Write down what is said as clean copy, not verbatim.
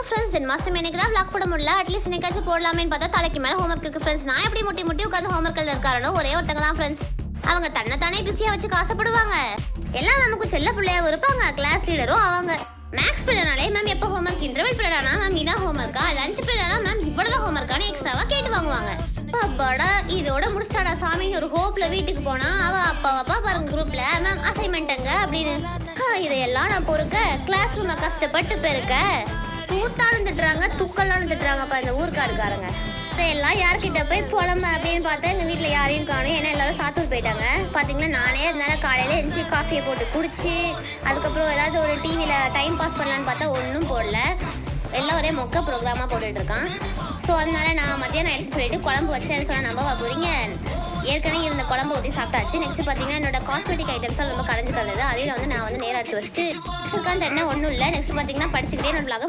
Friends, Janmashtami எனக்கு தான் vlog போட முடியல. அட்லீஸ்ட் இன்னைக்காச்சும் போடலாமேன்னு பார்த்தா தலைக்கு மேல ஹோம்ஒர்க் இருக்கு ஃப்ரெண்ட்ஸ். நான் எப்படி முட்டி முட்டி உட்காந்து ஹோம்ஒர்க் எழுத காரணம் ஒரே ஒருத்தங்க தான் ஃப்ரெண்ட்ஸ். அவங்க தன்னைத்தானே பிஸியா வச்சு ஆசைப்படுவாங்க. எல்லாம் நமக்கு செல்ல பிள்ளையாவும் இருப்பாங்க, கிளாஸ் லீடரும் ஆவாங்க. மேக்ஸ் பீரியட்னாலே மேம் எப்போ ஹோம்ஒர்க், இன்டர்வல் பீரியடானா மேம் இதான் ஹோம்ஒர்க்கா, லஞ்ச் பீரியடானா மேம் இவ்வளவுதான் ஹோம்ஒர்க்கான எக்ஸ்ட்ராவா கேட்டு வாங்குவாங்க. அப்பாடா இதோட முடிச்சாடா சாமி ஒரு ஹோப்ல வீட்டுக்கு போனா அவ அப்பா பாருங்க குரூப்ல மேம் அசைன்மெண்ட்டுங்க அப்படின்னு. இதையெல்லாம் நான் பொறுக்க கிளாஸ் ரூம்ல கஷ்டப்பட்டு பெருக்க தூத்தாலும் திட்டுறாங்க, துக்கெல்லாம் திட்டுறாங்கப்பா இந்த ஊர்க்காடுக்காரங்க. எல்லாம் யார்கிட்ட போய் புலம்ப அப்படின்னு பார்த்தா எங்க வீட்டுல யாரையும் காணும். ஏன்னா எல்லாரும் சாத்தூர் போயிட்டாங்க. பாத்தீங்கன்னா நானே அதனால காலையில எழுந்துச்சு காஃபியை போட்டு குடிச்சு அதுக்கப்புறம் ஏதாவது ஒரு டிவியில டைம் பாஸ் பண்ணலான்னு பார்த்தா ஒன்றும் போடல. எல்லாம் ஒரே மொக்க ப்ரோக்ராமா போட்டுட்டு இருக்கான். ஸோ அதனால நான் மத்தியானம் ஆயிடுச்சு சொல்லிட்டு குழம்பு வச்சேன்னு சொன்னா நம்ப போறீங்க. ஏற்கனவே இருந்த குழம்பு ஊற்றி சாப்பிட்டாச்சு. நெக்ஸ்ட் பார்த்தீங்கன்னா என்னோட காஸ்மெட்டிக் ஐட்டம்ஸ் ரொம்ப கலைஞ்சு கிடந்தது. அதையும் நான் வந்து நேரம் எடுத்து வச்சுட்டு என்ன ஒன்றும் இல்லை. நெக்ஸ்ட் பார்த்தீங்கன்னா படிச்சுக்கிட்டே என்னோட vlog